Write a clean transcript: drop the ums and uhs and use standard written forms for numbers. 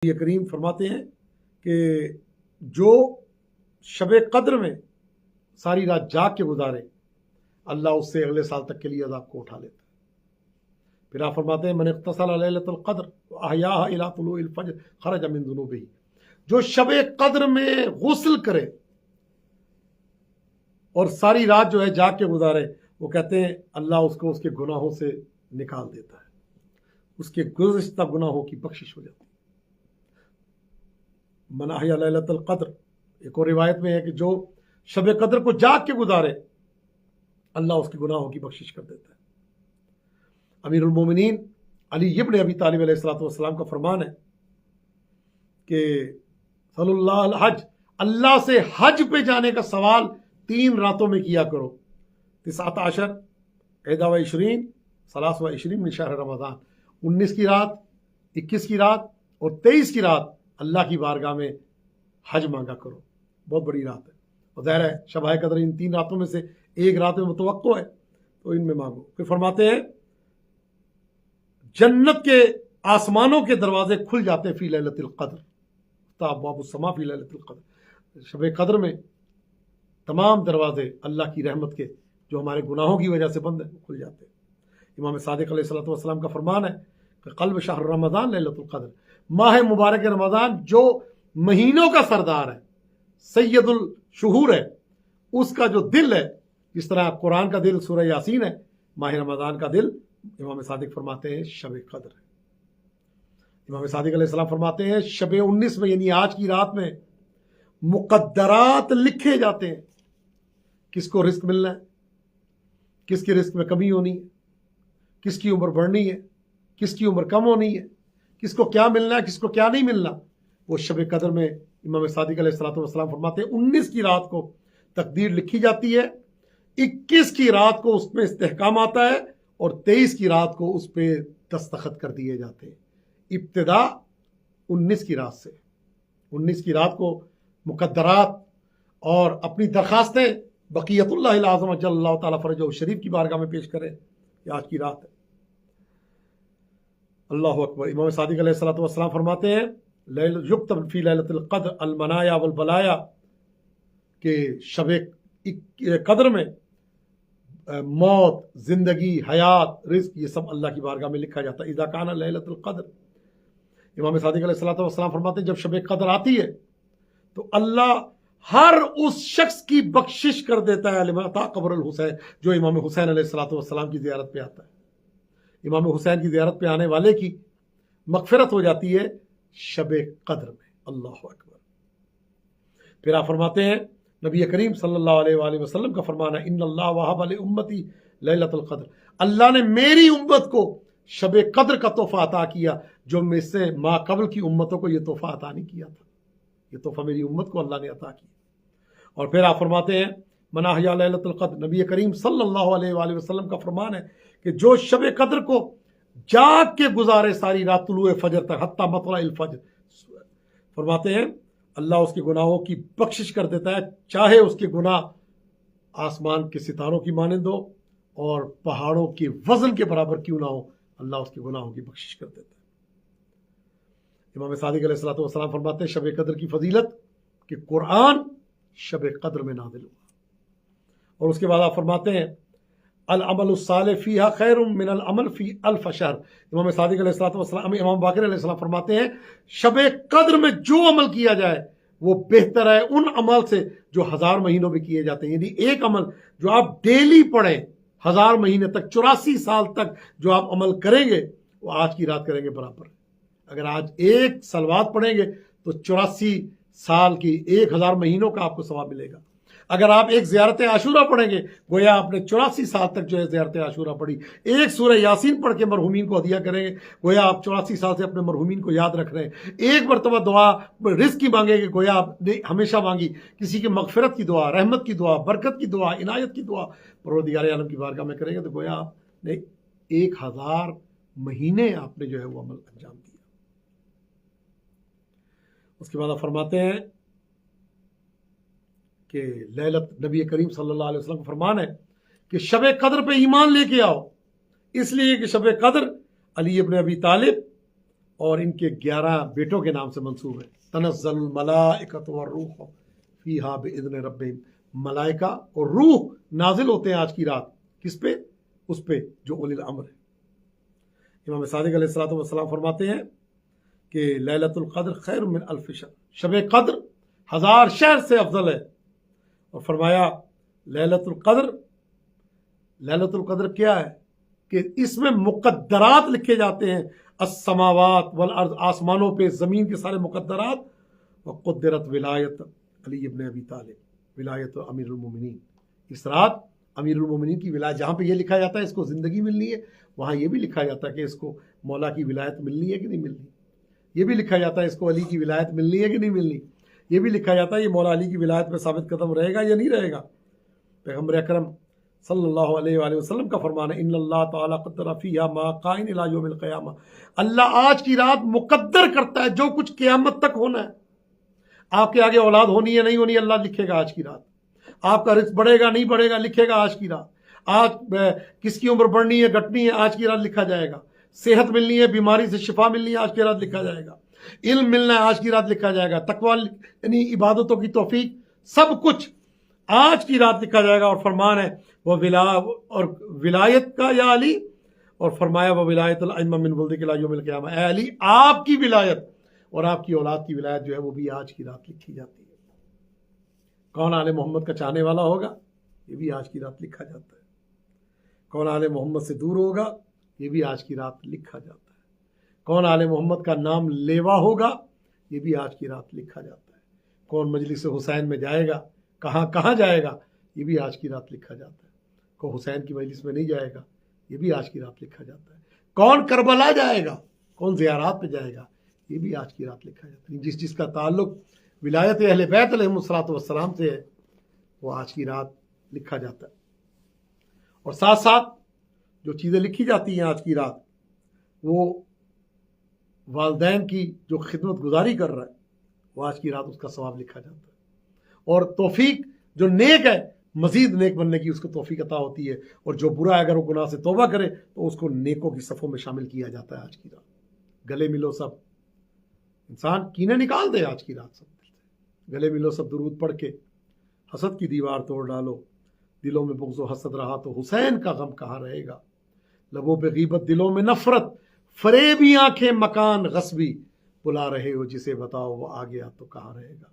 ये करीम फरमाते हैं कि जो शब कद्र में सारी रात जाग के गुजारे अल्लाह उससे अगले साल तक के लिए अज़ाब को उठा लेता है। फिर आप फरमाते हैं मन इख्तसल लैलतुल क़द्र व अहयाहा इला तुलूइल फज्र खरज मिन ज़ुनूबिही, जो शब कद्र में गुस्ल करे और सारी रात जो है जाग के गुजारे, वो कहते हैं अल्लाह उसको उसके गुनाहों से निकाल देता है, उसके गुज़श्ता गुनाहों की बख्शिश हो जाती है। मन अहया लैलतुल क़द्र, एक और रिवायत में है कि जो शब कद्र को जाग के गुजारे अल्लाह उसके गुनाहों की बख्शिश कर देता है। अमीरुल मोमिनीन अली इब्न अबी तालिब अलैहिस्सलातु वस्सलाम का फरमान है कि सल्लल्लाहु अलैहि हज, अल्लाह से हज पे जाने का सवाल 3 रातों में किया करो। 19 एदा व 20 सलास व 20 में शहर रमज़ान, 19 की रात, 21 की रात और 23 की रात अल्लाह की बारगाह में हज मांगा करो। बहुत बड़ी रात है और ज़ाहिर है शब कद्र इन 3 रातों में से एक रात में मुतवक्को है, तो इनमें मांगो। फिर फरमाते हैं जन्नत के आसमानों के दरवाजे खुल जाते फी लैलतुल क़द्र, ताबाबुस समा फी लैलतुल क़द्र। शब कद्र में तमाम दरवाजे अल्लाह की रहमत के जो हमारे गुनाहों की वजह से बंद है खुल जाते हैं। इमाम सादिक अलैहिस्सलातु वस्सलाम का फरमान है कि क़ल्ब शहर रमज़ान लैलतुल क़द्र, माह मुबारक रमज़ान जो महीनों का सरदार है, सैयदुल शुहूर है, उसका जो दिल है, जिस तरह कुरान का दिल सूरह यासीन है, माह रमज़ान का दिल इमाम सादिक फरमाते हैं शब कद्र है। इमाम सादिक अलैहिस्सलाम फरमाते हैं शब 19 में यानी आज की रात में मुक़द्दरात लिखे जाते हैं, किसको रिस्क मिलना है, किसकी रिस्क में कमी होनी है, किसकी उम्र बढ़नी है, किसकी उम्र कम होनी है, किसको क्या मिलना है, किसको क्या नहीं मिलना। वो शब कद्र में इमाम सादिक अलैहिस्सलातु वस्सलाम फरमाते हैं 19 की रात को तकदीर लिखी जाती है, 21 की रात को उसमें इस्तेहकाम आता है और 23 की रात को उस पर दस्तखत कर दिए जाते हैं। इब्तिदा 19 की रात से, 19 की रात को मुक़द्दरात और अपनी दरखास्तें बक़ियतुल्लाहिल आज़म अज्जलल्लाहु ताला फ़रजहु शरीफ की बारगाह में पेश करें। ये आज की रात है। अल्लाहु अकबर। इमाम सादिक अलैहिस्सलातु वस्सलाम फरमाते हैं युक्तब फी लैलतुल क़द्र अल मनाया वल बलाया, के शब कद्र में मौत, जिंदगी, हयात, रिज़्क़, ये सब अल्लाह की बारगाह में लिखा जाता है। इज़ा काना लैलतुल क़द्र, इमाम सादिक अलैहिस्सलातु वस्सलाम फरमाते हैं जब शब कद्र आती है तो अल्लाह हर उस शख्स की बख्शिश कर देता है लिमता क़ब्रुल हुसैन, जो इमाम हुसैन अलैहिस्सलातु वस्सलाम की ज़ियारत पे आता है। इमाम हुसैन की ज़ियारत पे आने वाले की मग़फ़िरत हो जाती है शब कद्र में। अल्लाहु अकबर। फिर आप फरमाते हैं नबी करीम सल्लल्लाहु अलैहि वसल्लम का फरमान है इन्नल्लाह वहब li उम्मती लैलतुल क़द्र, अल्लाह ने मेरी उम्मत को शब कद्र का तोहफा अता किया जो मुझसे माक़बल की उम्मतों को यह तोहफा अता नहीं किया था। ये तोहफा मेरी उम्मत को अल्लाह ने अता किया। और फिर आप फरमाते हैं मन अहया लैलतुल क़द्र, नबी करीम सल्लल्लाहु अलैहि वसल्लम का फरमान है कि जो शब कद्र को जाग के गुजारे सारी रात तुलुए फजर तक हत्ता मतलाइल फजर, फरमाते हैं अल्लाह उसके गुनाहों की बख्शिश कर देता है, चाहे उसके गुनाह आसमान के सितारों की मानंद हो और पहाड़ों के वजन के बराबर क्यों ना हो, अल्लाह उसके गुनाहों की बख्शिश कर देता है। इमाम सादिक अलैहिस्सलातु वस्सलाम फरमाते हैं शब कद्र की फजीलत कि कुरान शब कद्र में नाज़िल हुआ। और उसके बाद आप फरमाते हैं अल अमल सालिह फीहा खैरुम मिन अल अमल फी अल्फ शहर। इमाम सादिक अलैहिस्सलातु वस्सलाम, इमाम बाक़िर अलैहिस्सलाम फरमाते हैं शब कद्र में जो अमल किया जाए वो बेहतर है उन अमल से जो 1000 महीनों में किए जाते हैं। यानी एक अमल जो आप डेली पढ़ें 1000 महीने तक, 84 साल तक जो आप अमल करेंगे वो आज की रात करेंगे बराबर। अगर आज एक सलवात पढ़ेंगे तो 84 साल की 1000 महीनों का आपको सवाब मिलेगा। अगर आप एक ज़ियारत आशूरा पढ़ेंगे गोया आपने 84 साल तक जो है ज़ियारत आशूरा पढ़ी। एक सूरह यासीन पढ़ के मरहूमीन को हदिया करेंगे गोया आप 84 साल से अपने मरहूमीन को याद रख रहे हैं। एक मरतबा दुआ रिज़्क़ की मांगेंगे गोया आपने हमेशा मांगी, किसी की मग़फ़िरत की दुआ, रहमत की दुआ, बरकत की दुआ, इनायत की दुआ परवरदिगार आलम की बारगाह में करेंगे तो गोया आपने 1000 महीने आपने जो है वो अमल अंजाम दिया। उसके बाद आप फरमाते हैं कि लैलत नबी करीम सल्लल्लाहु अलैहि वसल्लम का फरमान है कि शब कद्र पे ईमान लेके आओ, इसलिए कि शब कद्र अली इब्न अबी तालिब और इनके 11 बेटों के नाम से मंसूब है। तनज़्ज़लुल मलाइकतु वर्रूह फ़ीहा बिइज़्नि रब्बिहिम, मलाइका और रूह नाजिल होते हैं आज की रात। किस पे? उस पे जो उलिल अम्र है। इमाम सादिक अलैहिस्सलातु वस्सलाम फरमाते हैं कि लैलतुल क़द्र खैर मिन अल्फ़ शहर, शब क़द्र 1000 शहर से अफजल है। और फरमाया लैलतुल क़द्र क्या है कि इसमें मुक़द्दरात लिखे जाते हैं, अस्समावात वल अर्ज़, आसमानों पे ज़मीन के सारे मुक़द्दरात। व क़ुद्दिरत विलायत अली इब्न अबी तालिब, विलायत अमीरुल मोमिनीन। इस रात अमीरुल मोमिनीन की विलायत, जहाँ पे ये लिखा जाता है इसको ज़िंदगी मिलनी है, वहाँ ये भी लिखा जाता है कि इसको मौला की विलायत मिलनी है कि नहीं मिलनी। ये भी लिखा जाता है इसको अली की विलायत मिलनी है कि नहीं मिलनी। ये भी लिखा जाता है ये मौला अली की विलायत में साबित कदम रहेगा या नहीं रहेगा। पैगम्बर अकरम सल्लल्लाहु अलैहि वसल्लम का फरमान है, इन्नल्लाह तआला क़द्दर फ़ीहा मा काइन इला यौमिल क़ियामा, अल्लाह आज की रात मुक़द्दर करता है जो कुछ क़यामत तक होना है। आपके आगे औलाद होनी है नहीं होनी, अल्लाह लिखेगा आज की रात। आपका रिज़्क़ बढ़ेगा नहीं बढ़ेगा, लिखेगा आज की रात। आज किसकी उम्र बढ़नी है घटनी है, आज की रात लिखा जाएगा। सेहत मिलनी है, बीमारी से शिफा मिलनी है, आज की रात लिखा जाएगा। इल्म मिलना है, आज की रात लिखा जाएगा। तकवा यानी इबादतों की तौफीक, सब कुछ आज की रात लिखा जाएगा। और फरमान है वह विलायत का या अली, और फरमाया वह विलायतुल अइम्मा मिन वल्दिक इला यौमिल क़ियामा, ए अली आपकी विलायत और आपकी औलाद की विलायत जो है वो भी आज की रात लिखी जाती है। कौन आले मोहम्मद का चाहने वाला होगा, ये भी आज की रात लिखा जाता है। कौन आले मोहम्मद से दूर होगा, ये भी आज की रात लिखा जाता है। कौन आले मोहम्मद का नाम लेवा होगा, ये भी आज की रात लिखा जाता है। कौन मजलिस हुसैन में जाएगा, कहाँ कहाँ जाएगा, ये भी आज की रात लिखा जाता है। कौन हुसैन की मजलिस में नहीं जाएगा, ये भी आज की रात लिखा जाता है। कौन करबला जाएगा, कौन ज़ियारात पे जाएगा, ये भी आज की रात लिखा जाता है। जिसका ताल्लुक़ विलायत अहले बैत अलैहिमुस्सलातु वस्सलाम से है, वो आज की रात लिखा जाता है। और साथ साथ जो चीज़ें लिखी जाती हैं आज की रात, वो वालिदैन की जो खिदमत गुजारी कर रहा है, वो आज की रात उसका सवाब लिखा जाता है। और तौफीक जो नेक है, मज़ीद नेक बनने की उसको तौफीक अता होती है। और जो बुरा है, अगर वो गुनाह से तौबा करे तो उसको नेकों की सफ़ों में शामिल किया जाता है आज की रात। गले मिलो सब, इंसान कीने निकाल दे आज की रात सब। गले मिलो सब, दुरूद पढ़ के हसद की दीवार तोड़ डालो। दिलों में बुग़्ज़ व हसद रहा तो हुसैन का गम कहाँ रहेगा। लबों पे गीबत, दिलों में नफ़रत, फरेबी आंखें मकान गस्बी, बुला रहे हो जिसे बताओ वो आ गया तो कहाँ रहेगा।